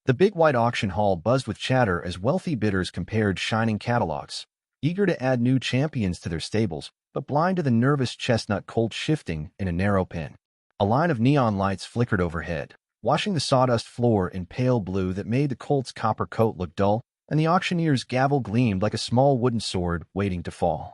The big white auction hall buzzed with chatter as wealthy bidders compared shining catalogs, eager to add new champions to their stables, but blind to the nervous chestnut colt shifting in a narrow pen. A line of neon lights flickered overhead, washing the sawdust floor in pale blue that made the colt's copper coat look dull, and the auctioneer's gavel gleamed like a small wooden sword waiting to fall.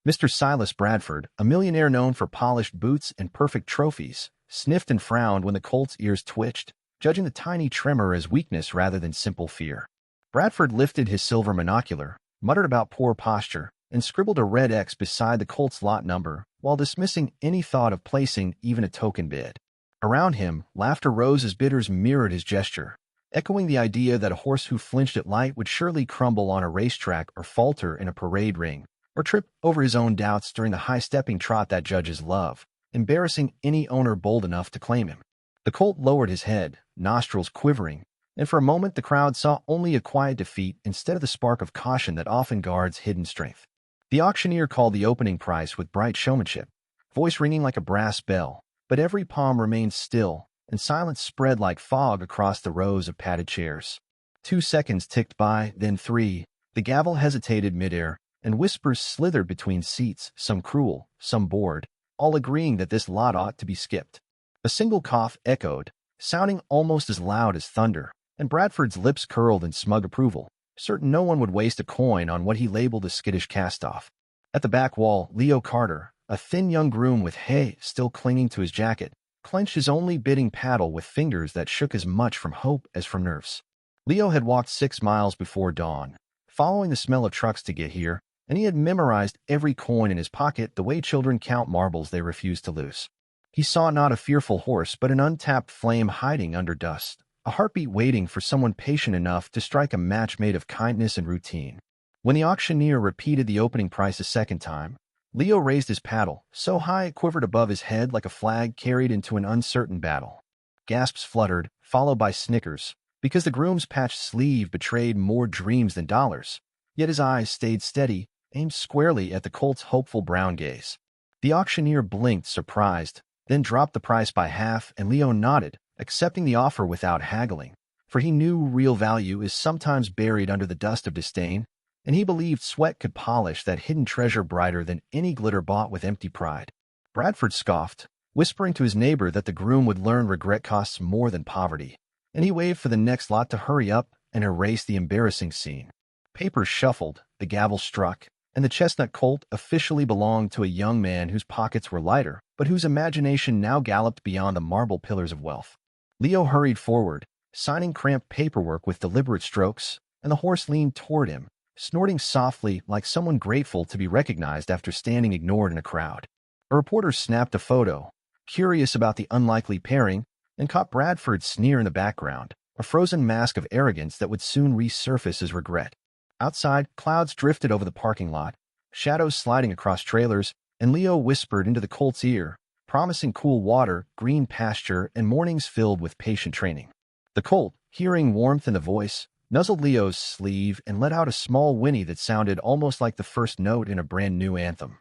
Mr. Silas Bradford, a millionaire known for polished boots and perfect trophies, sniffed and frowned when the colt's ears twitched, judging the tiny tremor as weakness rather than simple fear. Bradford lifted his silver monocular, muttered about poor posture, and scribbled a red X beside the colt's lot number while dismissing any thought of placing even a token bid. Around him, laughter rose as bidders mirrored his gesture, echoing the idea that a horse who flinched at light would surely crumble on a racetrack or falter in a parade ring, or trip over his own doubts during the high-stepping trot that judges love, embarrassing any owner bold enough to claim him. The colt lowered his head, nostrils quivering, and for a moment the crowd saw only a quiet defeat instead of the spark of caution that often guards hidden strength. The auctioneer called the opening price with bright showmanship, voice ringing like a brass bell, but every palm remained still, and silence spread like fog across the rows of padded chairs. 2 seconds ticked by, then 3. The gavel hesitated midair, and whispers slithered between seats, some cruel, some bored, all agreeing that this lot ought to be skipped. A single cough echoed, sounding almost as loud as thunder, and Bradford's lips curled in smug approval, certain no one would waste a coin on what he labeled a skittish cast-off. At the back wall, Leo Carter, a thin young groom with hay still clinging to his jacket, clenched his only bidding paddle with fingers that shook as much from hope as from nerves. Leo had walked 6 miles before dawn, following the smell of trucks to get here, and he had memorized every coin in his pocket the way children count marbles they refuse to lose. He saw not a fearful horse but an untapped flame hiding under dust, a heartbeat waiting for someone patient enough to strike a match made of kindness and routine. When the auctioneer repeated the opening price a second time, Leo raised his paddle, so high it quivered above his head like a flag carried into an uncertain battle. Gasps fluttered, followed by snickers, because the groom's patched sleeve betrayed more dreams than dollars, yet his eyes stayed steady, aimed squarely at the colt's hopeful brown gaze. The auctioneer blinked, surprised, then dropped the price by half, and Leo nodded, accepting the offer without haggling, for he knew real value is sometimes buried under the dust of disdain, and he believed sweat could polish that hidden treasure brighter than any glitter bought with empty pride. Bradford scoffed, whispering to his neighbor that the groom would learn regret costs more than poverty, and he waved for the next lot to hurry up and erase the embarrassing scene. Papers shuffled, the gavel struck, and the chestnut colt officially belonged to a young man whose pockets were lighter, but whose imagination now galloped beyond the marble pillars of wealth. Leo hurried forward, signing cramped paperwork with deliberate strokes, and the horse leaned toward him, snorting softly like someone grateful to be recognized after standing ignored in a crowd. A reporter snapped a photo, curious about the unlikely pairing, and caught Bradford's sneer in the background, a frozen mask of arrogance that would soon resurface as regret. Outside, clouds drifted over the parking lot, shadows sliding across trailers, and Leo whispered into the colt's ear, promising cool water, green pasture, and mornings filled with patient training. The colt, hearing warmth in the voice, nuzzled Leo's sleeve and let out a small whinny that sounded almost like the first note in a brand-new anthem.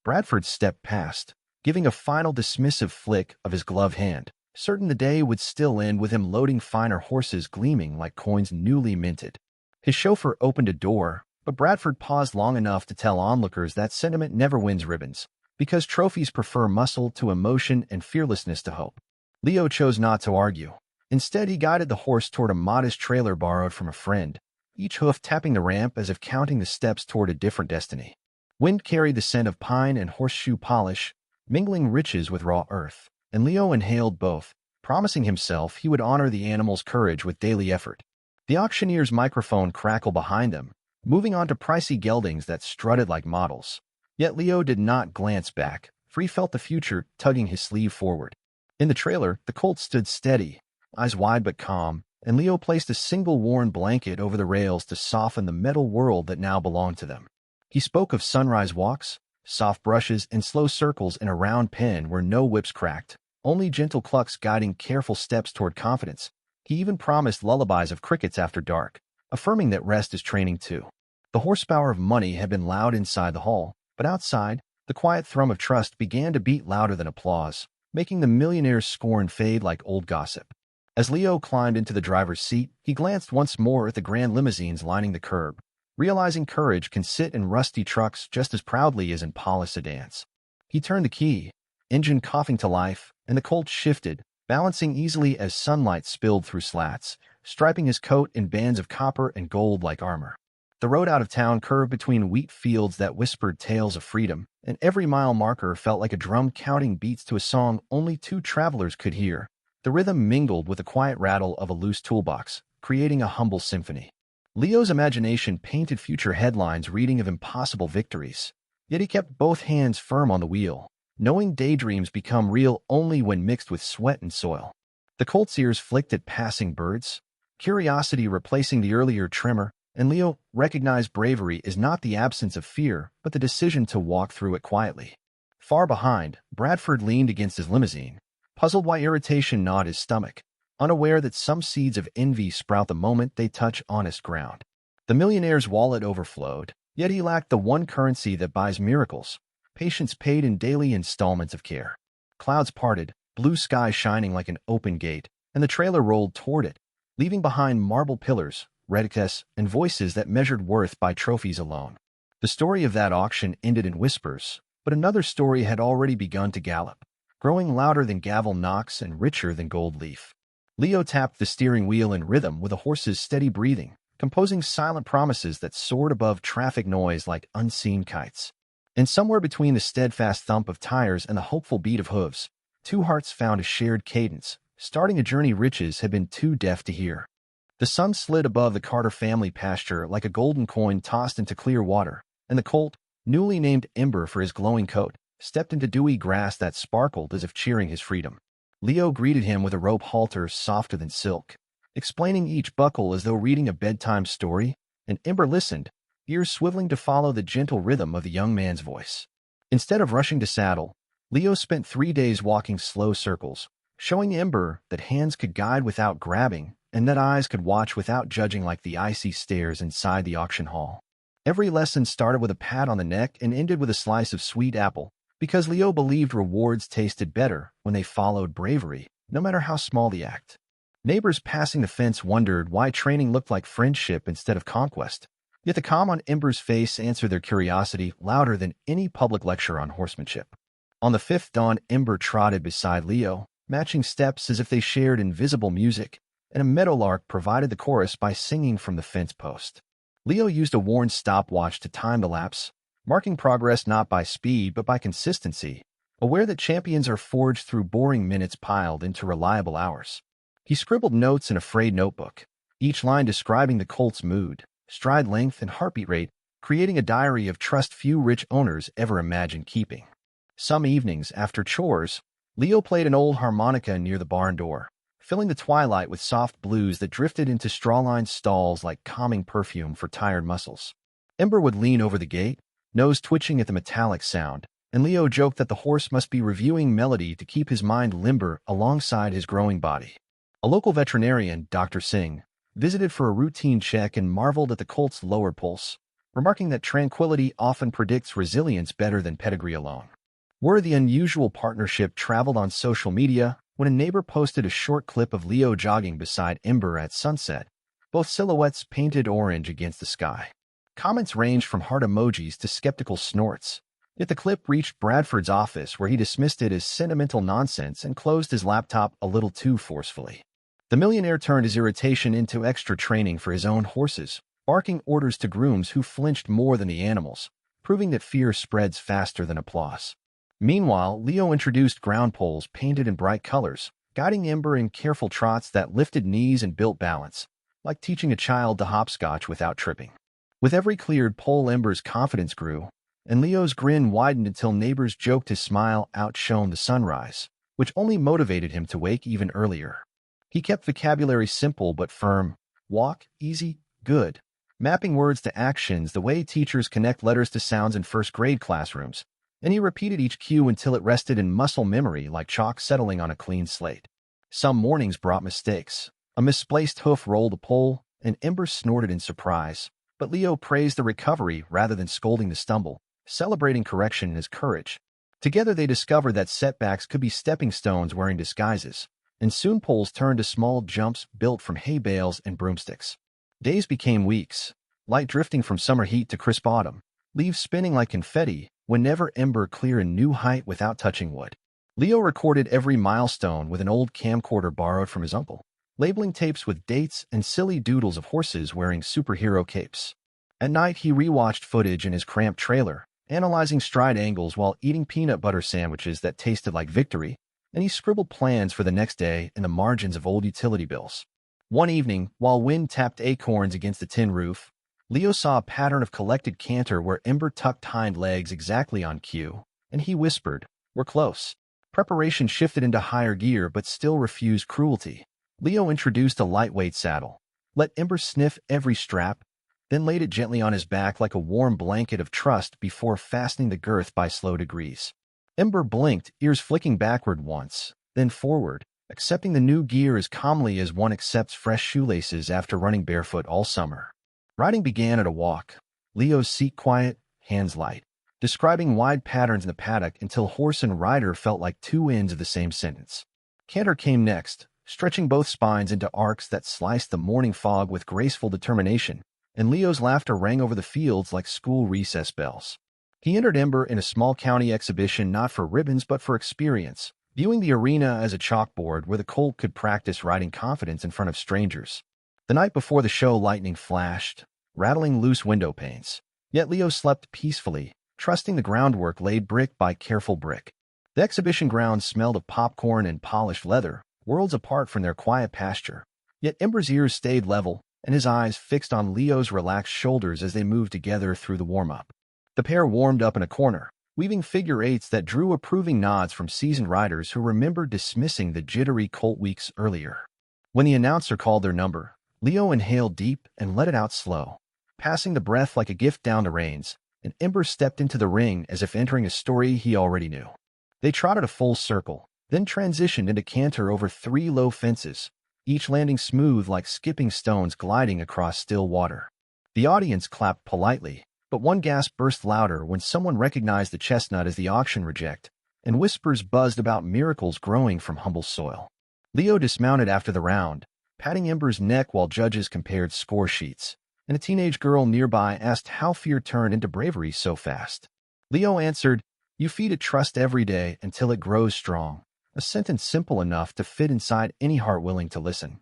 Bradford stepped past, giving a final dismissive flick of his gloved hand, certain the day would still end with him loading finer horses gleaming like coins newly minted. His chauffeur opened a door, but Bradford paused long enough to tell onlookers that sentiment never wins ribbons, because trophies prefer muscle to emotion and fearlessness to hope. Leo chose not to argue. Instead, he guided the horse toward a modest trailer borrowed from a friend, each hoof tapping the ramp as if counting the steps toward a different destiny. Wind carried the scent of pine and horseshoe polish, mingling riches with raw earth, and Leo inhaled both, promising himself he would honor the animal's courage with daily effort. The auctioneer's microphone crackled behind them, moving on to pricey geldings that strutted like models. Yet Leo did not glance back, for he felt the future tugging his sleeve forward. In the trailer, the colt stood steady, eyes wide but calm, and Leo placed a single worn blanket over the rails to soften the metal world that now belonged to them. He spoke of sunrise walks, soft brushes, and slow circles in a round pen where no whips cracked, only gentle clucks guiding careful steps toward confidence. He even promised lullabies of crickets after dark, affirming that rest is training too. The horsepower of money had been loud inside the hall, but outside, the quiet thrum of trust began to beat louder than applause, making the millionaire's scorn fade like old gossip. As Leo climbed into the driver's seat, he glanced once more at the grand limousines lining the curb, realizing courage can sit in rusty trucks just as proudly as in polished sedans. He turned the key, engine coughing to life, and the Colt shifted, balancing easily as sunlight spilled through slats, striping his coat in bands of copper and gold like armor. The road out of town curved between wheat fields that whispered tales of freedom, and every mile marker felt like a drum counting beats to a song only two travelers could hear. The rhythm mingled with the quiet rattle of a loose toolbox, creating a humble symphony. Leo's imagination painted future headlines reading of impossible victories, yet he kept both hands firm on the wheel, knowing daydreams become real only when mixed with sweat and soil. The Colt's ears flicked at passing birds, curiosity replacing the earlier tremor, and Leo recognized bravery is not the absence of fear, but the decision to walk through it quietly. Far behind, Bradford leaned against his limousine, puzzled why irritation gnawed his stomach, unaware that some seeds of envy sprout the moment they touch honest ground. The millionaire's wallet overflowed, yet he lacked the one currency that buys miracles: patience paid in daily installments of care. Clouds parted, blue sky shining like an open gate, and the trailer rolled toward it, leaving behind marble pillars, reticus, and voices that measured worth by trophies alone. The story of that auction ended in whispers, but another story had already begun to gallop, growing louder than gavel knocks and richer than gold leaf. Leo tapped the steering wheel in rhythm with a horse's steady breathing, composing silent promises that soared above traffic noise like unseen kites. And somewhere between the steadfast thump of tires and the hopeful beat of hooves, two hearts found a shared cadence, starting a journey riches had been too deaf to hear. The sun slid above the Carter family pasture like a golden coin tossed into clear water, and the Colt, newly named Ember for his glowing coat, stepped into dewy grass that sparkled as if cheering his freedom. Leo greeted him with a rope halter softer than silk, explaining each buckle as though reading a bedtime story, and Ember listened, ears swiveling to follow the gentle rhythm of the young man's voice. Instead of rushing to saddle, Leo spent 3 days walking slow circles, showing Ember that hands could guide without grabbing, and that eyes could watch without judging like the icy stairs inside the auction hall. Every lesson started with a pat on the neck and ended with a slice of sweet apple, because Leo believed rewards tasted better when they followed bravery, no matter how small the act. Neighbors passing the fence wondered why training looked like friendship instead of conquest, yet the calm on Ember's face answered their curiosity louder than any public lecture on horsemanship. On the fifth dawn, Ember trotted beside Leo, matching steps as if they shared invisible music, and a meadowlark provided the chorus by singing from the fence post. Leo used a worn stopwatch to time the laps, marking progress not by speed but by consistency, aware that champions are forged through boring minutes piled into reliable hours. He scribbled notes in a frayed notebook, each line describing the Colt's mood, stride length, and heartbeat rate, creating a diary of trust few rich owners ever imagined keeping. Some evenings, after chores, Leo played an old harmonica near the barn door, filling the twilight with soft blues that drifted into straw-lined stalls like calming perfume for tired muscles. Ember would lean over the gate, nose twitching at the metallic sound, and Leo joked that the horse must be reviewing melody to keep his mind limber alongside his growing body. A local veterinarian, Dr. Singh, visited for a routine check and marveled at the Colt's lower pulse, remarking that tranquility often predicts resilience better than pedigree alone. Word the unusual partnership traveled on social media when a neighbor posted a short clip of Leo jogging beside Ember at sunset, both silhouettes painted orange against the sky. Comments ranged from heart emojis to skeptical snorts, yet the clip reached Bradford's office where he dismissed it as sentimental nonsense and closed his laptop a little too forcefully. The millionaire turned his irritation into extra training for his own horses, barking orders to grooms who flinched more than the animals, proving that fear spreads faster than applause. Meanwhile, Leo introduced ground poles painted in bright colors, guiding Ember in careful trots that lifted knees and built balance, like teaching a child to hopscotch without tripping. With every cleared pole, Ember's confidence grew, and Leo's grin widened until neighbors joked his smile outshone the sunrise, which only motivated him to wake even earlier. He kept vocabulary simple but firm: walk, easy, good, mapping words to actions the way teachers connect letters to sounds in first-grade classrooms, and he repeated each cue until it rested in muscle memory like chalk settling on a clean slate. Some mornings brought mistakes. A misplaced hoof rolled a pole, and Ember snorted in surprise, but Leo praised the recovery rather than scolding the stumble, celebrating correction and his courage. Together they discovered that setbacks could be stepping stones wearing disguises, and soon poles turned to small jumps built from hay bales and broomsticks. Days became weeks, light drifting from summer heat to crisp autumn, leaves spinning like confetti whenever Ember cleared a new height without touching wood. Leo recorded every milestone with an old camcorder borrowed from his uncle, labeling tapes with dates and silly doodles of horses wearing superhero capes. At night, he rewatched footage in his cramped trailer, analyzing stride angles while eating peanut butter sandwiches that tasted like victory, and he scribbled plans for the next day in the margins of old utility bills. One evening, while wind tapped acorns against the tin roof, Leo saw a pattern of collected canter where Ember tucked hind legs exactly on cue, and he whispered, "We're close." Preparation shifted into higher gear but still refused cruelty. Leo introduced a lightweight saddle, let Ember sniff every strap, then laid it gently on his back like a warm blanket of trust before fastening the girth by slow degrees. Ember blinked, ears flicking backward once, then forward, accepting the new gear as calmly as one accepts fresh shoelaces after running barefoot all summer. Riding began at a walk, Leo's seat quiet, hands light, describing wide patterns in the paddock until horse and rider felt like two ends of the same sentence. Canter came next, stretching both spines into arcs that sliced the morning fog with graceful determination, and Leo's laughter rang over the fields like school recess bells. He entered Ember in a small county exhibition not for ribbons but for experience, viewing the arena as a chalkboard where the colt could practice riding confidence in front of strangers. The night before the show, lightning flashed, rattling loose window panes. Yet Leo slept peacefully, trusting the groundwork laid brick by careful brick. The exhibition grounds smelled of popcorn and polished leather, worlds apart from their quiet pasture. Yet Ember's ears stayed level, and his eyes fixed on Leo's relaxed shoulders as they moved together through the warm-up. The pair warmed up in a corner, weaving figure eights that drew approving nods from seasoned riders who remembered dismissing the jittery colt weeks earlier. When the announcer called their number, Leo inhaled deep and let it out slow, passing the breath like a gift down the reins, and Ember stepped into the ring as if entering a story he already knew. They trotted a full circle, then transitioned into canter over 3 low fences, each landing smooth like skipping stones gliding across still water. The audience clapped politely, but one gasp burst louder when someone recognized the chestnut as the auction reject, and whispers buzzed about miracles growing from humble soil. Leo dismounted after the round, patting Ember's neck while judges compared score sheets, and a teenage girl nearby asked how fear turned into bravery so fast. Leo answered, "You feed it trust every day until it grows strong," a sentence simple enough to fit inside any heart willing to listen.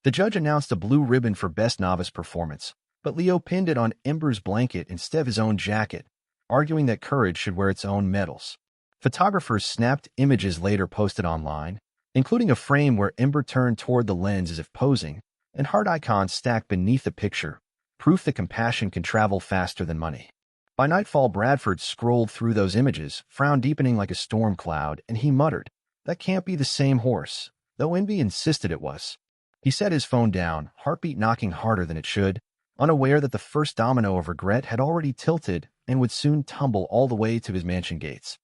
The judge announced a blue ribbon for Best Novice Performance, but Leo pinned it on Ember's blanket instead of his own jacket, arguing that courage should wear its own medals. Photographers snapped images later posted online, including a frame where Ember turned toward the lens as if posing, and heart icons stacked beneath the picture, proof that compassion can travel faster than money. By nightfall, Bradford scrolled through those images, frown deepening like a storm cloud, and he muttered, "That can't be the same horse," though envy insisted it was. He set his phone down, heartbeat knocking harder than it should, unaware that the first domino of regret had already tilted and would soon tumble all the way to his mansion gates.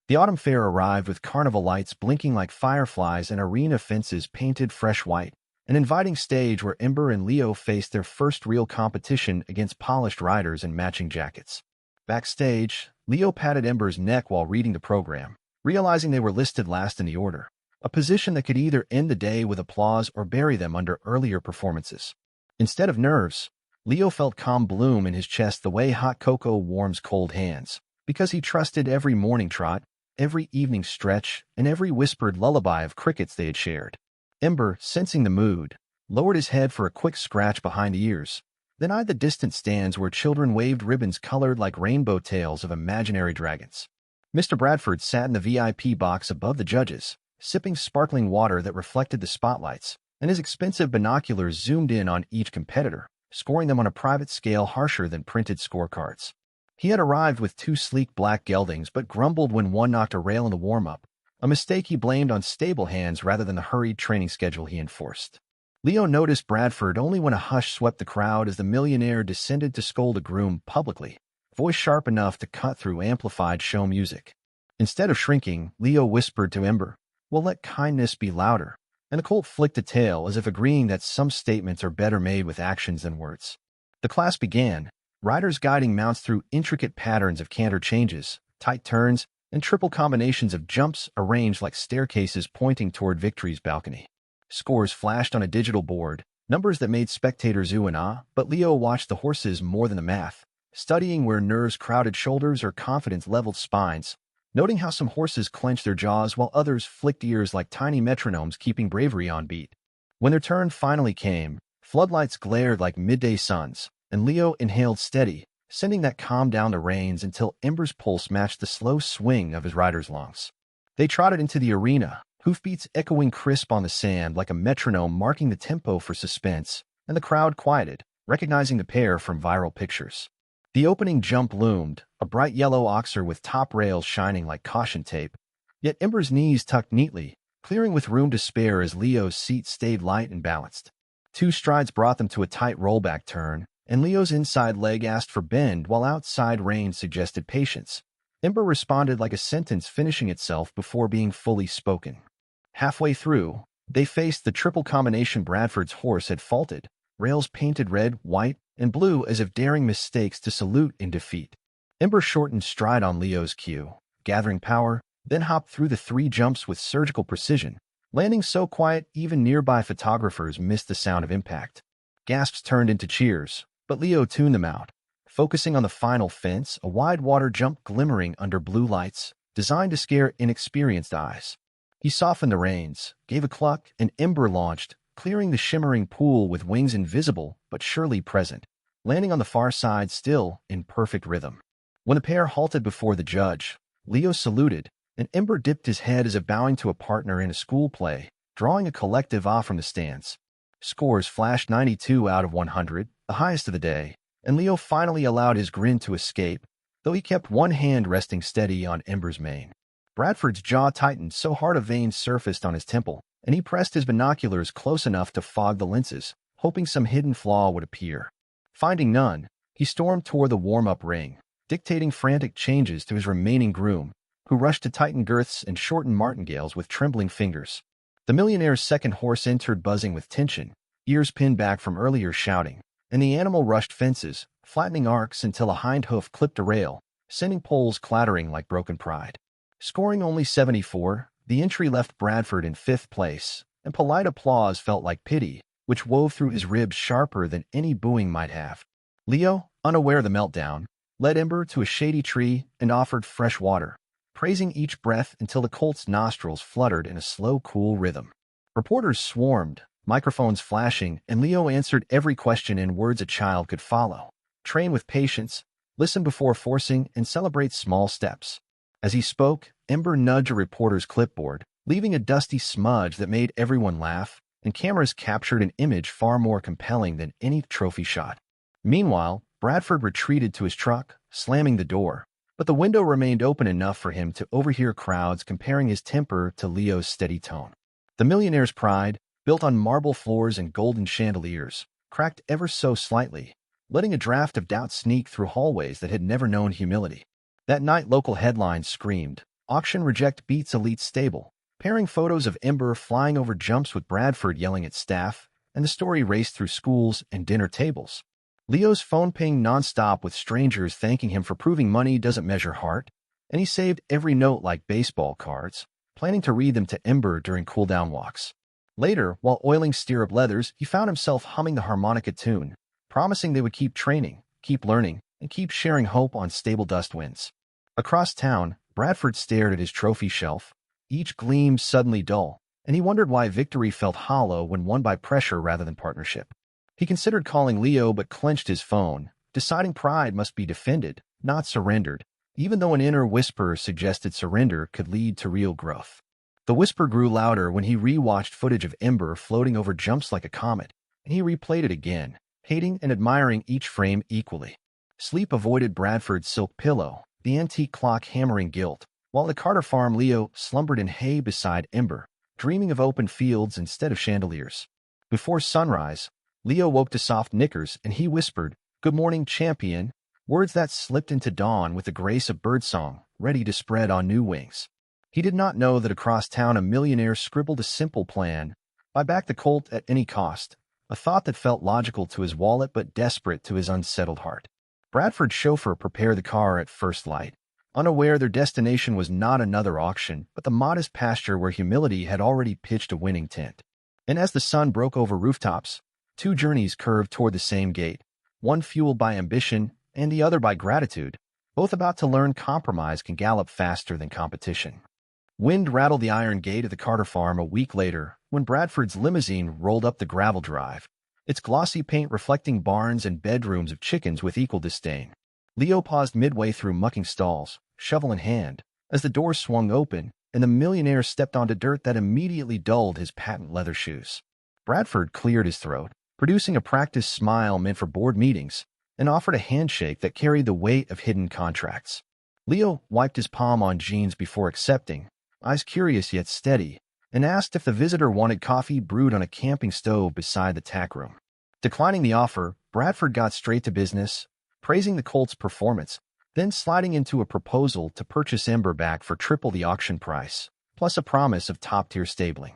The autumn fair arrived with carnival lights blinking like fireflies and arena fences painted fresh white, an inviting stage where Ember and Leo faced their first real competition against polished riders in matching jackets. Backstage, Leo patted Ember's neck while reading the program, realizing they were listed last in the order, a position that could either end the day with applause or bury them under earlier performances. Instead of nerves, Leo felt calm bloom in his chest the way hot cocoa warms cold hands, because he trusted every morning trot, every evening stretch, and every whispered lullaby of crickets they had shared. Ember, sensing the mood, lowered his head for a quick scratch behind the ears, then eyed the distant stands where children waved ribbons colored like rainbow tails of imaginary dragons. Mr. Bradford sat in the VIP box above the judges, sipping sparkling water that reflected the spotlights, and his expensive binoculars zoomed in on each competitor, scoring them on a private scale harsher than printed scorecards. He had arrived with 2 sleek black geldings but grumbled when one knocked a rail in the warm-up, a mistake he blamed on stable hands rather than the hurried training schedule he enforced. Leo noticed Bradford only when a hush swept the crowd as the millionaire descended to scold a groom publicly, voice sharp enough to cut through amplified show music. Instead of shrinking, Leo whispered to Ember, "Well, let kindness be louder," and the colt flicked a tail as if agreeing that some statements are better made with actions than words. The class began, riders guiding mounts through intricate patterns of canter changes, tight turns, and triple combinations of jumps arranged like staircases pointing toward victory's balcony. Scores flashed on a digital board, numbers that made spectators ooh and ah, but Leo watched the horses more than the math, studying where nerves crowded shoulders or confidence-leveled spines, noting how some horses clenched their jaws while others flicked ears like tiny metronomes keeping bravery on beat. When their turn finally came, floodlights glared like midday suns, and Leo inhaled steady, sending that calm down the reins until Ember's pulse matched the slow swing of his rider's lungs. They trotted into the arena, hoofbeats echoing crisp on the sand like a metronome marking the tempo for suspense, and the crowd quieted, recognizing the pair from viral pictures. The opening jump loomed, a bright yellow oxer with top rails shining like caution tape, yet Ember's knees tucked neatly, clearing with room to spare as Leo's seat stayed light and balanced. 2 strides brought them to a tight rollback turn, and Leo's inside leg asked for bend while outside rein suggested patience. Ember responded like a sentence finishing itself before being fully spoken. Halfway through, they faced the triple combination Bradford's horse had faulted, rails painted red, white, and blue as if daring mistakes to salute in defeat. Ember shortened stride on Leo's cue, gathering power, then hopped through the 3 jumps with surgical precision, landing so quiet even nearby photographers missed the sound of impact. Gasps turned into cheers, but Leo tuned them out, focusing on the final fence, a wide water jump glimmering under blue lights, designed to scare inexperienced eyes. He softened the reins, gave a cluck, and Ember launched, clearing the shimmering pool with wings invisible but surely present, landing on the far side still in perfect rhythm. When the pair halted before the judge, Leo saluted, and Ember dipped his head as if bowing to a partner in a school play, drawing a collective ah from the stands. Scores flashed 92 out of 100, the highest of the day, and Leo finally allowed his grin to escape, though he kept one hand resting steady on Ember's mane. Bradford's jaw tightened so hard a vein surfaced on his temple, and he pressed his binoculars close enough to fog the lenses, hoping some hidden flaw would appear. Finding none, he stormed toward the warm-up ring, dictating frantic changes to his remaining groom, who rushed to tighten girths and shorten martingales with trembling fingers. The Millionaire's second horse entered buzzing with tension, ears pinned back from earlier shouting, and the animal rushed fences, flattening arcs until a hind hoof clipped a rail, sending poles clattering like broken pride. Scoring only 74, the entry left Bradford in 5th place, and polite applause felt like pity, which wove through his ribs sharper than any booing might have. Leo, unaware of the meltdown, led Ember to a shady tree and offered fresh water, praising each breath until the colt's nostrils fluttered in a slow, cool rhythm. Reporters swarmed, microphones flashing, and Leo answered every question in words a child could follow. Train with patience, listen before forcing, and celebrate small steps. As he spoke, Ember nudged a reporter's clipboard, leaving a dusty smudge that made everyone laugh, and cameras captured an image far more compelling than any trophy shot. Meanwhile, Bradford retreated to his truck, slamming the door, but the window remained open enough for him to overhear crowds comparing his temper to Leo's steady tone. The Millionaire's pride, built on marble floors and golden chandeliers, cracked ever so slightly, letting a draft of doubt sneak through hallways that had never known humility. That night local headlines screamed, "Auction Reject Beats Elite Stable," pairing photos of Ember flying over jumps with Bradford yelling at staff, and the story raced through schools and dinner tables. Leo's phone pinged nonstop with strangers thanking him for proving money doesn't measure heart, and he saved every note like baseball cards, planning to read them to Ember during cool-down walks. Later, while oiling stirrup leathers, he found himself humming the harmonica tune, promising they would keep training, keep learning, and keep sharing hope on stable dust winds. Across town, Bradford stared at his trophy shelf, each gleam suddenly dull, and he wondered why victory felt hollow when won by pressure rather than partnership. He considered calling Leo but clenched his phone, deciding pride must be defended, not surrendered, even though an inner whisper suggested surrender could lead to real growth. The whisper grew louder when he re-watched footage of Ember floating over jumps like a comet, and he replayed it again, hating and admiring each frame equally. Sleep avoided Bradford's silk pillow, the antique clock hammering guilt, while at the Carter farm Leo slumbered in hay beside Ember, dreaming of open fields instead of chandeliers. Before sunrise, Leo woke to soft knickers, and he whispered, "Good morning, champion," words that slipped into dawn with the grace of birdsong, ready to spread on new wings. He did not know that across town a millionaire scribbled a simple plan: buy back the colt at any cost, a thought that felt logical to his wallet but desperate to his unsettled heart. Bradford's chauffeur prepared the car at first light, unaware their destination was not another auction, but the modest pasture where humility had already pitched a winning tent. And as the sun broke over rooftops, two journeys curved toward the same gate, one fueled by ambition and the other by gratitude, both about to learn compromise can gallop faster than competition. Wind rattled the iron gate of the Carter farm a week later when Bradford's limousine rolled up the gravel drive, its glossy paint reflecting barns and bedrooms of chickens with equal disdain. Leo paused midway through mucking stalls, shovel in hand, as the door swung open and the millionaire stepped onto dirt that immediately dulled his patent leather shoes. Bradford cleared his throat, producing a practiced smile meant for board meetings, and offered a handshake that carried the weight of hidden contracts. Leo wiped his palm on jeans before accepting, eyes curious yet steady, and asked if the visitor wanted coffee brewed on a camping stove beside the tack room. Declining the offer, Bradford got straight to business, praising the Colt's performance, then sliding into a proposal to purchase Ember back for triple the auction price, plus a promise of top-tier stabling.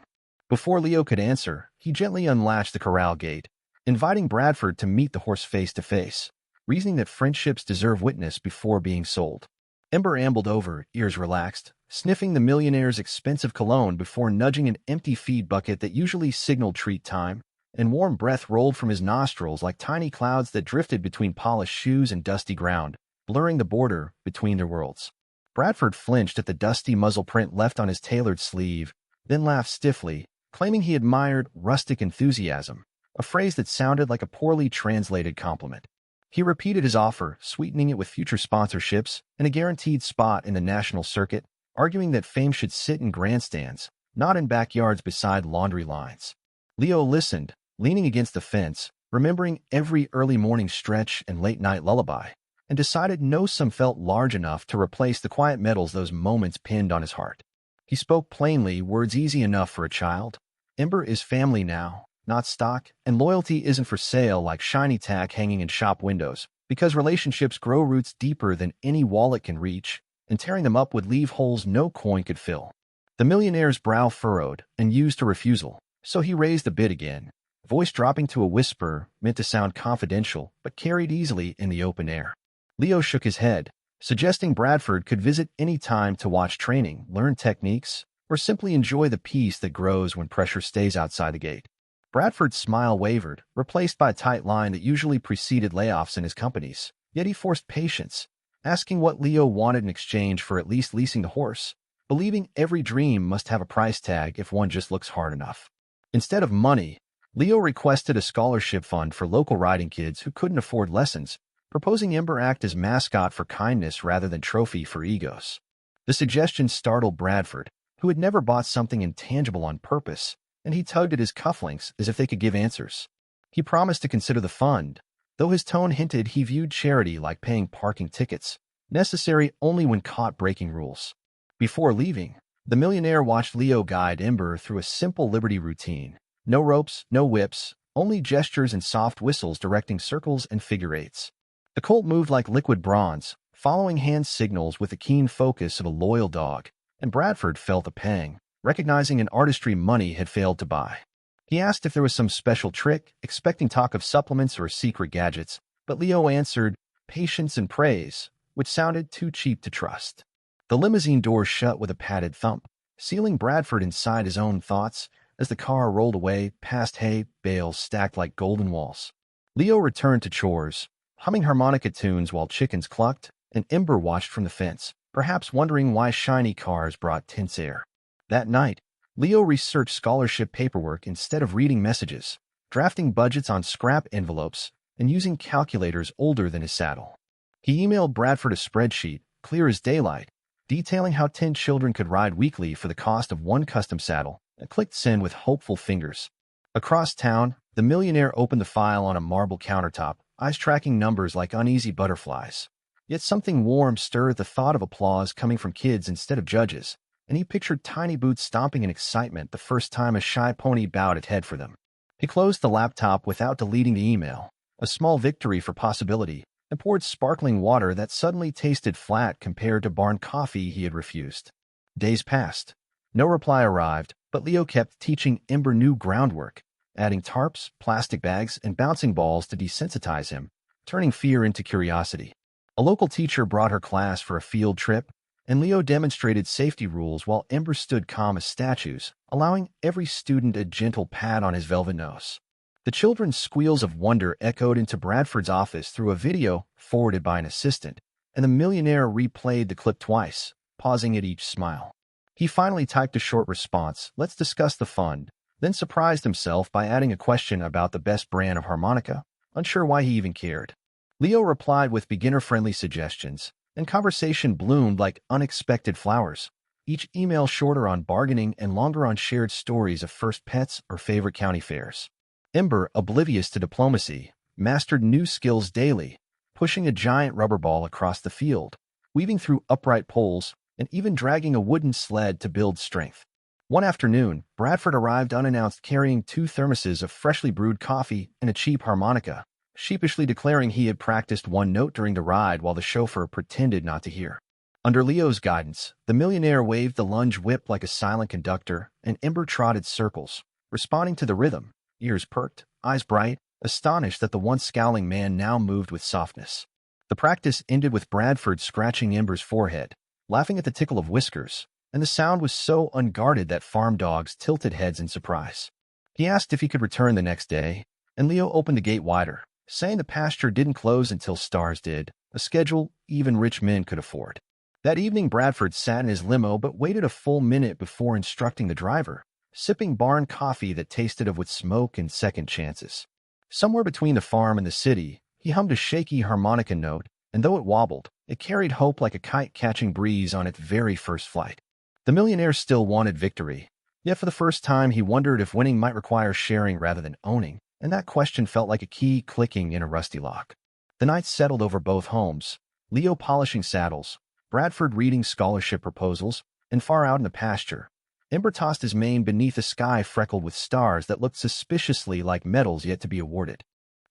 Before Leo could answer, he gently unlatched the corral gate, inviting Bradford to meet the horse face-to-face, reasoning that friendships deserve witness before being sold. Ember ambled over, ears relaxed, sniffing the millionaire's expensive cologne before nudging an empty feed bucket that usually signaled treat time, and warm breath rolled from his nostrils like tiny clouds that drifted between polished shoes and dusty ground, blurring the border between their worlds. Bradford flinched at the dusty muzzle print left on his tailored sleeve, then laughed stiffly, claiming he admired rustic enthusiasm, a phrase that sounded like a poorly translated compliment. He repeated his offer, sweetening it with future sponsorships and a guaranteed spot in the national circuit, arguing that fame should sit in grandstands, not in backyards beside laundry lines. Leo listened, leaning against the fence, remembering every early morning stretch and late-night lullaby, and decided no sum felt large enough to replace the quiet medals those moments pinned on his heart. He spoke plainly, words easy enough for a child. Ember is family now, not stock, and loyalty isn't for sale like shiny tack hanging in shop windows, because relationships grow roots deeper than any wallet can reach, and tearing them up would leave holes no coin could fill. The millionaire's brow furrowed and used a refusal, so he raised the bid again, voice dropping to a whisper meant to sound confidential but carried easily in the open air. Leo shook his head, suggesting Bradford could visit any time to watch training, learn techniques, or simply enjoy the peace that grows when pressure stays outside the gate. Bradford's smile wavered, replaced by a tight line that usually preceded layoffs in his companies, yet he forced patience, asking what Leo wanted in exchange for at least leasing the horse, believing every dream must have a price tag if one just looks hard enough. Instead of money, Leo requested a scholarship fund for local riding kids who couldn't afford lessons, proposing Ember act as mascot for kindness rather than trophy for egos. The suggestion startled Bradford, who had never bought something intangible on purpose, and he tugged at his cufflinks as if they could give answers. He promised to consider the fund, though his tone hinted he viewed charity like paying parking tickets, necessary only when caught breaking rules. Before leaving, the millionaire watched Leo guide Ember through a simple Liberty routine. No ropes, no whips, only gestures and soft whistles directing circles and figure eights. The colt moved like liquid bronze, following hand signals with the keen focus of a loyal dog, and Bradford felt a pang, recognizing an artistry money had failed to buy. He asked if there was some special trick, expecting talk of supplements or secret gadgets, but Leo answered, patience and praise, which sounded too cheap to trust. The limousine door shut with a padded thump, sealing Bradford inside his own thoughts as the car rolled away past hay bales stacked like golden walls. Leo returned to chores, humming harmonica tunes while chickens clucked, and Ember watched from the fence, perhaps wondering why shiny cars brought tense air. That night, Leo researched scholarship paperwork instead of reading messages, drafting budgets on scrap envelopes, and using calculators older than his saddle. He emailed Bradford a spreadsheet, clear as daylight, detailing how 10 children could ride weekly for the cost of one custom saddle, and clicked send with hopeful fingers. Across town, the millionaire opened the file on a marble countertop, eyes tracking numbers like uneasy butterflies. Yet something warm stirred at the thought of applause coming from kids instead of judges, and he pictured tiny boots stomping in excitement the first time a shy pony bowed its head for them. He closed the laptop without deleting the email, a small victory for possibility, and poured sparkling water that suddenly tasted flat compared to barn coffee he had refused. Days passed. No reply arrived, but Leo kept teaching Ember new groundwork, adding tarps, plastic bags, and bouncing balls to desensitize him, turning fear into curiosity. A local teacher brought her class for a field trip, and Leo demonstrated safety rules while Ember stood calm as statues, allowing every student a gentle pat on his velvet nose. The children's squeals of wonder echoed into Bradford's office through a video forwarded by an assistant, and the millionaire replayed the clip twice, pausing at each smile. He finally typed a short response, "Let's discuss the fund," then surprised himself by adding a question about the best brand of harmonica, unsure why he even cared. Leo replied with beginner-friendly suggestions, and conversation bloomed like unexpected flowers, each email shorter on bargaining and longer on shared stories of first pets or favorite county fairs. Ember, oblivious to diplomacy, mastered new skills daily, pushing a giant rubber ball across the field, weaving through upright poles, and even dragging a wooden sled to build strength. One afternoon, Bradford arrived unannounced carrying 2 thermoses of freshly brewed coffee and a cheap harmonica, sheepishly declaring he had practiced one note during the ride while the chauffeur pretended not to hear. Under Leo's guidance, the millionaire waved the lunge whip like a silent conductor, and Ember trotted circles, responding to the rhythm, ears perked, eyes bright, astonished that the once scowling man now moved with softness. The practice ended with Bradford scratching Ember's forehead, laughing at the tickle of whiskers, and the sound was so unguarded that farm dogs tilted heads in surprise. He asked if he could return the next day, and Leo opened the gate wider, saying the pasture didn't close until stars did, a schedule even rich men could afford. That evening, Bradford sat in his limo but waited a full minute before instructing the driver, sipping barn coffee that tasted of with smoke and second chances. Somewhere between the farm and the city, he hummed a shaky harmonica note, and though it wobbled, it carried hope like a kite catching breeze on its very first flight. The millionaire still wanted victory, yet for the first time he wondered if winning might require sharing rather than owning, and that question felt like a key clicking in a rusty lock. The night settled over both homes, Leo polishing saddles, Bradford reading scholarship proposals, and far out in the pasture, Ember tossed his mane beneath a sky freckled with stars that looked suspiciously like medals yet to be awarded.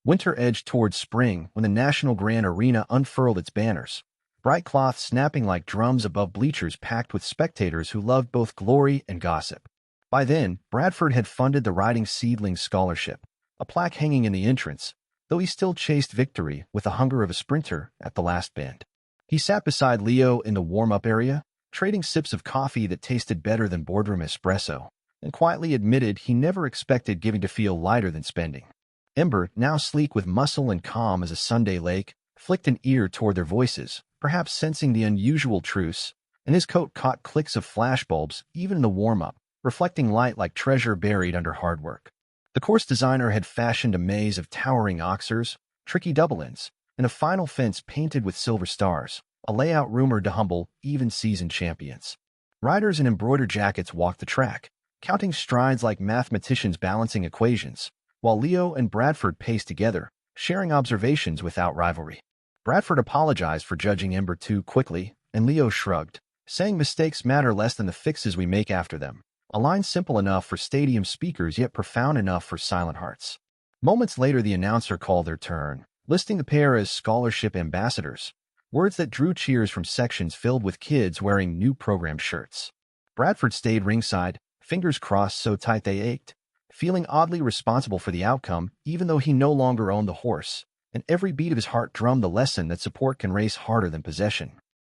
Winter edged towards spring when the National Grand Arena unfurled its banners, bright cloth snapping like drums above bleachers packed with spectators who loved both glory and gossip. By then, Bradford had funded the Riding Seedlings Scholarship, a plaque hanging in the entrance, though he still chased victory with the hunger of a sprinter at the last bend. He sat beside Leo in the warm-up area, trading sips of coffee that tasted better than boardroom espresso, and quietly admitted he never expected giving to feel lighter than spending. Ember, now sleek with muscle and calm as a Sunday lake, flicked an ear toward their voices, perhaps sensing the unusual truce, and his coat caught clicks of flashbulbs even in the warm-up, reflecting light like treasure buried under hard work. The course designer had fashioned a maze of towering oxers, tricky double-ends, and a final fence painted with silver stars, a layout rumored to humble even seasoned champions. Riders in embroidered jackets walked the track, counting strides like mathematicians balancing equations, while Leo and Bradford paced together, sharing observations without rivalry. Bradford apologized for judging Ember too quickly, and Leo shrugged, saying mistakes matter less than the fixes we make after them, a line simple enough for stadium speakers yet profound enough for silent hearts. Moments later, the announcer called their turn, listing the pair as scholarship ambassadors, words that drew cheers from sections filled with kids wearing new program shirts. Bradford stayed ringside, fingers crossed so tight they ached, feeling oddly responsible for the outcome even though he no longer owned the horse, and every beat of his heart drummed the lesson that support can race harder than possession.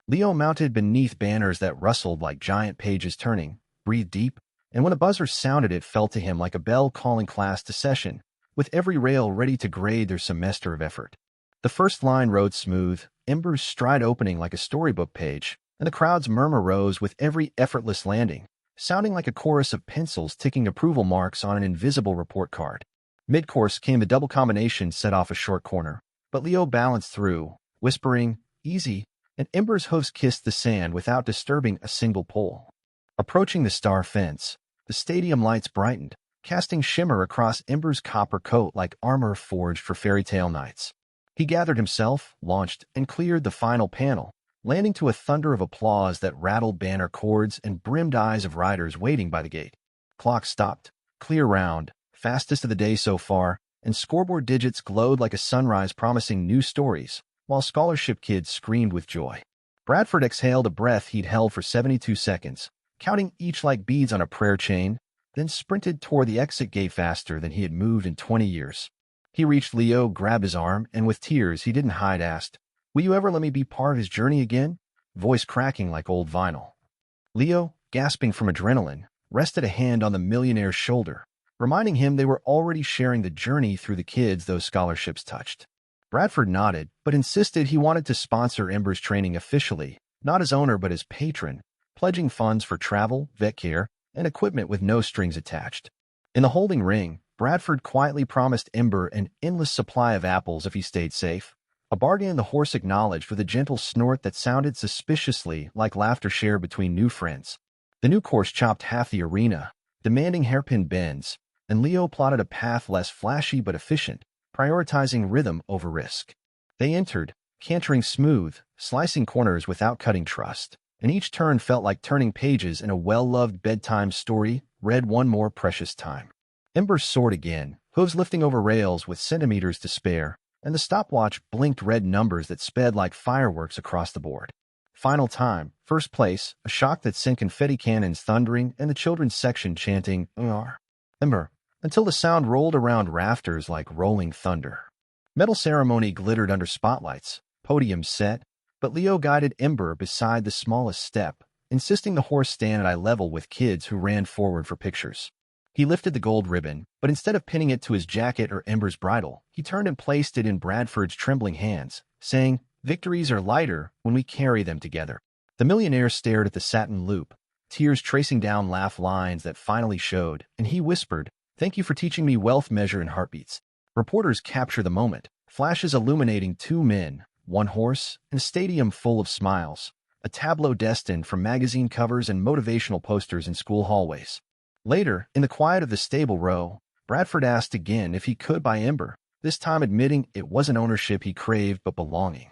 Leo mounted beneath banners that rustled like giant pages turning, breathed deep, and when a buzzer sounded it felt to him like a bell calling class to session, with every rail ready to grade their semester of effort. The first line rode smooth, Ember's stride opening like a storybook page, and the crowd's murmur rose with every effortless landing, sounding like a chorus of pencils ticking approval marks on an invisible report card. Mid-course came the double combination set off a short corner, but Leo balanced through, whispering, "Easy," and Ember's hoofs kissed the sand without disturbing a single pole. Approaching the star fence, the stadium lights brightened, casting shimmer across Ember's copper coat like armor forged for fairy tale nights. He gathered himself, launched, and cleared the final panel, landing to a thunder of applause that rattled banner cords and brimmed eyes of riders waiting by the gate. Clock stopped, clear round, fastest of the day so far, and scoreboard digits glowed like a sunrise promising new stories, while scholarship kids screamed with joy. Bradford exhaled a breath he'd held for 72 seconds, counting each like beads on a prayer chain, then sprinted toward the exit gate faster than he had moved in 20 years. He reached Leo, grabbed his arm, and with tears he didn't hide asked, "Will you ever let me be part of his journey again? voice cracking like old vinyl. Leo, gasping from adrenaline, rested a hand on the millionaire's shoulder, reminding him they were already sharing the journey through the kids those scholarships touched. Bradford nodded, but insisted he wanted to sponsor Ember's training officially, not as owner but as patron, pledging funds for travel, vet care, and equipment with no strings attached. In the holding ring, Bradford quietly promised Ember an endless supply of apples if he stayed safe, a bargain the horse acknowledged with a gentle snort that sounded suspiciously like laughter shared between new friends. The new course chopped half the arena, demanding hairpin bends, and Leo plotted a path less flashy but efficient, prioritizing rhythm over risk. They entered, cantering smooth, slicing corners without cutting trust, and each turn felt like turning pages in a well-loved bedtime story read one more precious time. Ember soared again, hooves lifting over rails with centimeters to spare, and the stopwatch blinked red numbers that sped like fireworks across the board. Final time, first place, a shock that sent confetti cannons thundering and the children's section chanting, Ember, until the sound rolled around rafters like rolling thunder. Medal ceremony glittered under spotlights, podiums set, but Leo guided Ember beside the smallest step, insisting the horse stand at eye level with kids who ran forward for pictures. He lifted the gold ribbon, but instead of pinning it to his jacket or Ember's bridle, he turned and placed it in Bradford's trembling hands, saying, "Victories are lighter when we carry them together." The millionaire stared at the satin loop, tears tracing down laugh lines that finally showed, and he whispered, "Thank you for teaching me wealth measure and heartbeats." Reporters capture the moment, flashes illuminating two men, one horse, and a stadium full of smiles, a tableau destined for magazine covers and motivational posters in school hallways. Later, in the quiet of the stable row, Bradford asked again if he could buy Ember, this time admitting it wasn't ownership he craved but belonging.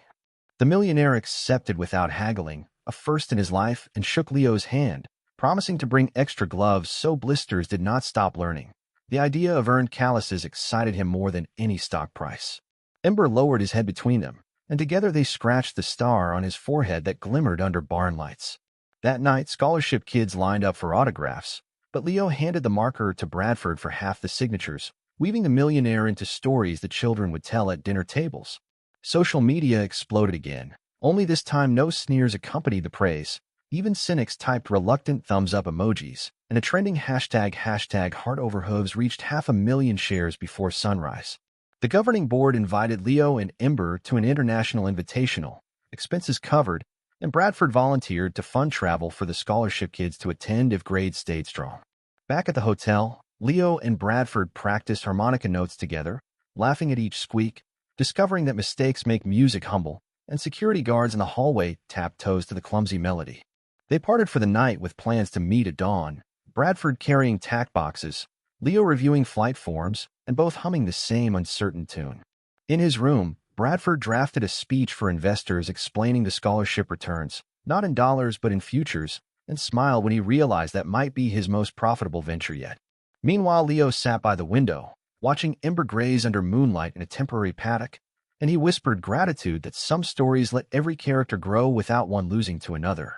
The millionaire accepted without haggling, a first in his life, and shook Leo's hand, promising to bring extra gloves so blisters did not stop learning. The idea of earned calluses excited him more than any stock price. Ember lowered his head between them, and together they scratched the star on his forehead that glimmered under barn lights. That night, scholarship kids lined up for autographs, but Leo handed the marker to Bradford for half the signatures, weaving the millionaire into stories the children would tell at dinner tables. Social media exploded again, only this time no sneers accompanied the praise. Even cynics typed reluctant thumbs-up emojis, and a trending hashtag heart over hooves reached 500,000 shares before sunrise. The governing board invited Leo and Ember to an international invitational, expenses covered, and Bradford volunteered to fund travel for the scholarship kids to attend if grades stayed strong. Back at the hotel, Leo and Bradford practiced harmonica notes together, laughing at each squeak, discovering that mistakes make music humble, and security guards in the hallway tapped toes to the clumsy melody. They parted for the night with plans to meet at dawn, Bradford carrying tack boxes, Leo reviewing flight forms, and both humming the same uncertain tune. In his room, Bradford drafted a speech for investors explaining the scholarship returns, not in dollars but in futures, and smiled when he realized that might be his most profitable venture yet. Meanwhile, Leo sat by the window, watching Ember graze under moonlight in a temporary paddock, and he whispered gratitude that some stories let every character grow without one losing to another.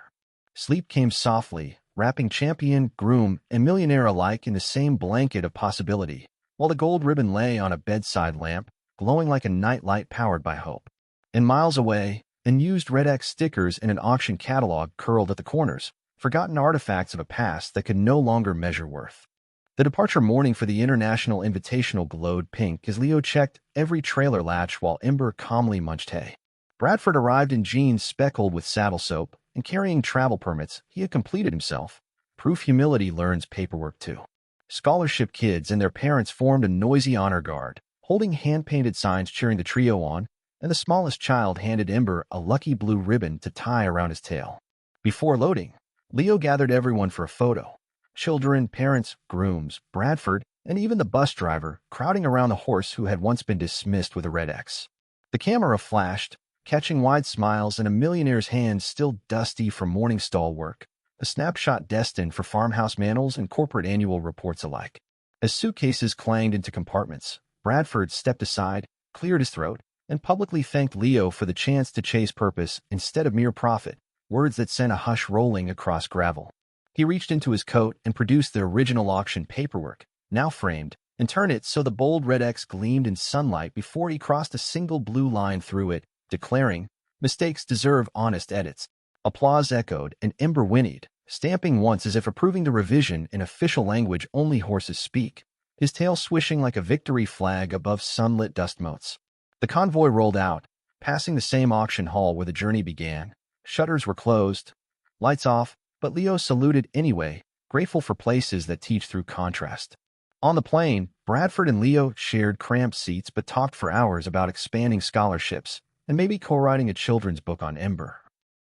Sleep came softly, wrapping champion, groom, and millionaire alike in the same blanket of possibility, while the gold ribbon lay on a bedside lamp, glowing like a nightlight powered by hope. And miles away, unused Red X stickers in an auction catalog curled at the corners, forgotten artifacts of a past that could no longer measure worth. The departure morning for the International Invitational glowed pink as Leo checked every trailer latch while Ember calmly munched hay. Bradford arrived in jeans speckled with saddle soap, and carrying travel permits, he had completed himself. Proof humility learns paperwork too. Scholarship kids and their parents formed a noisy honor guard, holding hand-painted signs cheering the trio on, and the smallest child handed Ember a lucky blue ribbon to tie around his tail. Before loading, Leo gathered everyone for a photo. Children, parents, grooms, Bradford, and even the bus driver crowding around the horse who had once been dismissed with a red X. The camera flashed, catching wide smiles and a millionaire's hands still dusty from morning stall work, a snapshot destined for farmhouse manuals and corporate annual reports alike. As suitcases clanged into compartments, Bradford stepped aside, cleared his throat, and publicly thanked Leo for the chance to chase purpose instead of mere profit, words that sent a hush rolling across gravel. He reached into his coat and produced the original auction paperwork, now framed, and turned it so the bold red X gleamed in sunlight before he crossed a single blue line through it, declaring, "Mistakes deserve honest edits." Applause echoed, and Ember whinnied, stamping once as if approving the revision in official language only horses speak, his tail swishing like a victory flag above sunlit dust motes. The convoy rolled out, passing the same auction hall where the journey began. Shutters were closed, lights off, but Leo saluted anyway, grateful for places that teach through contrast. On the plane, Bradford and Leo shared cramped seats but talked for hours about expanding scholarships and maybe co-writing a children's book on Ember.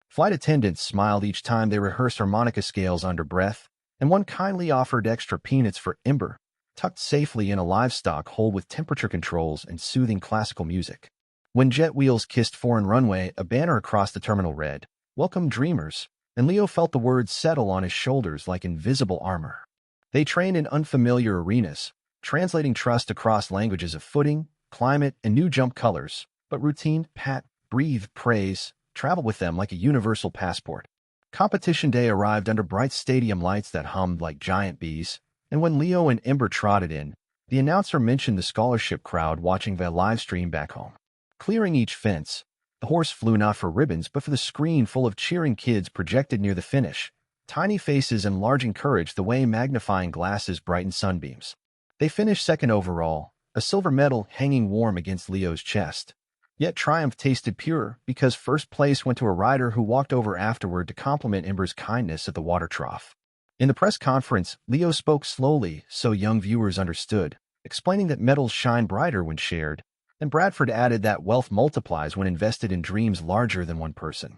Flight attendants smiled each time they rehearsed harmonica scales under breath, and one kindly offered extra peanuts for Ember, tucked safely in a livestock hole with temperature controls and soothing classical music. When jet wheels kissed foreign runway, a banner across the terminal read, "Welcome Dreamers," and Leo felt the words settle on his shoulders like invisible armor. They trained in unfamiliar arenas, translating trust across languages of footing, climate, and new jump colors, but routine, pat, breathe, praise, traveled with them like a universal passport. Competition day arrived under bright stadium lights that hummed like giant bees, and when Leo and Ember trotted in, the announcer mentioned the scholarship crowd watching via live stream back home. Clearing each fence, the horse flew not for ribbons but for the screen full of cheering kids projected near the finish, tiny faces enlarging courage the way magnifying glasses brighten sunbeams. They finished second overall, a silver medal hanging warm against Leo's chest. Yet triumph tasted pure because first place went to a rider who walked over afterward to compliment Ember's kindness at the water trough. In the press conference, Leo spoke slowly so young viewers understood, explaining that medals shine brighter when shared, and Bradford added that wealth multiplies when invested in dreams larger than one person.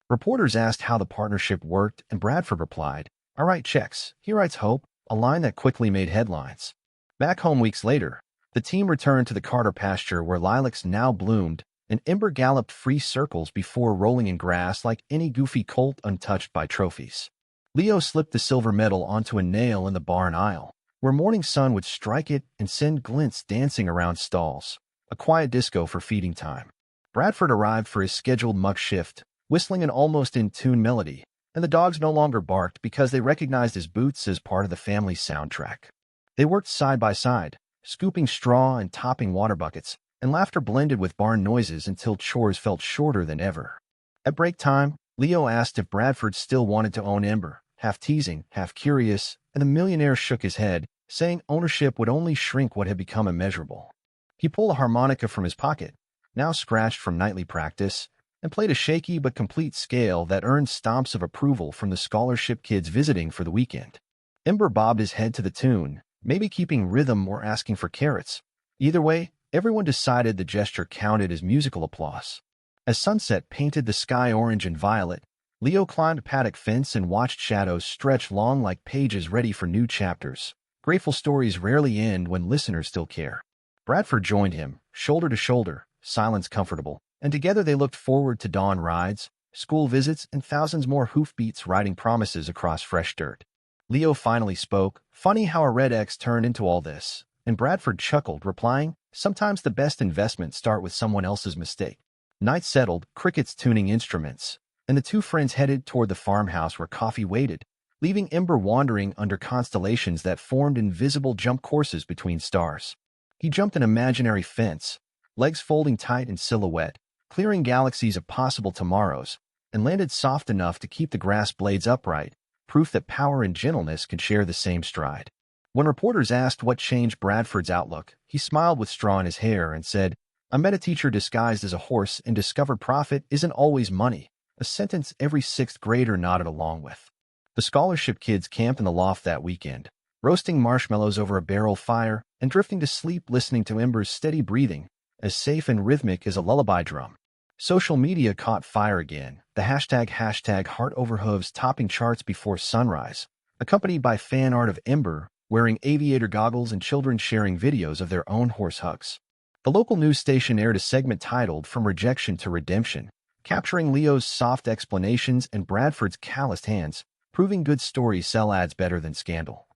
Reporters asked how the partnership worked, and Bradford replied, "I write checks, he writes hope," a line that quickly made headlines. Back home weeks later, the team returned to the Carter pasture where lilacs now bloomed, and Ember galloped free circles before rolling in grass like any goofy colt untouched by trophies. Leo slipped the silver medal onto a nail in the barn aisle, where morning sun would strike it and send glints dancing around stalls, a quiet disco for feeding time. Bradford arrived for his scheduled muck shift, whistling an almost in-tune melody, and the dogs no longer barked because they recognized his boots as part of the family's soundtrack. They worked side by side, scooping straw and topping water buckets, and laughter blended with barn noises until chores felt shorter than ever. At break time, Leo asked if Bradford still wanted to own Ember, half teasing, half curious, and the millionaire shook his head, saying ownership would only shrink what had become immeasurable. He pulled a harmonica from his pocket, now scratched from nightly practice, and played a shaky but complete scale that earned stomps of approval from the scholarship kids visiting for the weekend. Ember bobbed his head to the tune, maybe keeping rhythm or asking for carrots. Either way, everyone decided the gesture counted as musical applause. As sunset painted the sky orange and violet, Leo climbed a paddock fence and watched shadows stretch long like pages ready for new chapters. Grateful stories rarely end when listeners still care. Bradford joined him, shoulder to shoulder, silence comfortable, and together they looked forward to dawn rides, school visits, and thousands more hoofbeats riding promises across fresh dirt. Leo finally spoke, "Funny how a red X turned into all this," and Bradford chuckled, replying, "Sometimes the best investments start with someone else's mistake." Night settled, crickets tuning instruments, and the two friends headed toward the farmhouse where coffee waited, leaving Ember wandering under constellations that formed invisible jump courses between stars. He jumped an imaginary fence, legs folding tight in silhouette, clearing galaxies of possible tomorrows, and landed soft enough to keep the grass blades upright, proof that power and gentleness can share the same stride. When reporters asked what changed Bradford's outlook, he smiled with straw in his hair and said, "I met a teacher disguised as a horse and discovered profit isn't always money," a sentence every sixth grader nodded along with. The scholarship kids camped in the loft that weekend, roasting marshmallows over a barrel fire and drifting to sleep listening to Ember's steady breathing, as safe and rhythmic as a lullaby drum. Social media caught fire again, the hashtag #HeartOverHooves topping charts before sunrise, accompanied by fan art of Ember wearing aviator goggles and children sharing videos of their own horse hugs. The local news station aired a segment titled "From Rejection to Redemption," capturing Leo's soft explanations and Bradford's calloused hands, proving good stories sell ads better than scandal.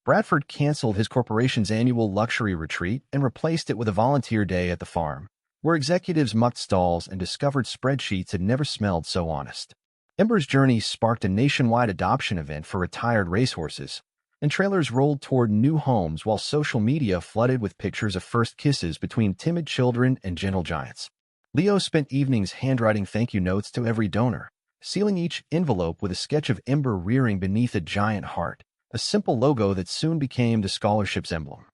Bradford canceled his corporation's annual luxury retreat and replaced it with a volunteer day at the farm, where executives mucked stalls and discovered spreadsheets had never smelled so honest. Ember's journey sparked a nationwide adoption event for retired racehorses, and trailers rolled toward new homes while social media flooded with pictures of first kisses between timid children and gentle giants. Leo spent evenings handwriting thank you notes to every donor, sealing each envelope with a sketch of Ember rearing beneath a giant heart, a simple logo that soon became the scholarship's emblem.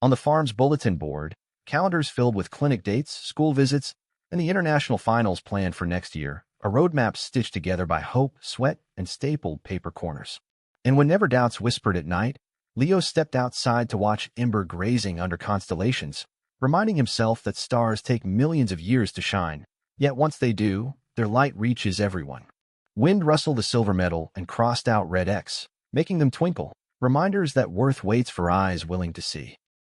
On the farm's bulletin board, calendars filled with clinic dates, school visits, and the international finals planned for next year, a roadmap stitched together by hope, sweat, and stapled paper corners. And when never doubts whispered at night, Leo stepped outside to watch Ember grazing under constellations, reminding himself that stars take millions of years to shine, yet once they do, their light reaches everyone. Wind rustled the silver metal and crossed out red X, making them twinkle, reminders that worth waits for eyes willing to see.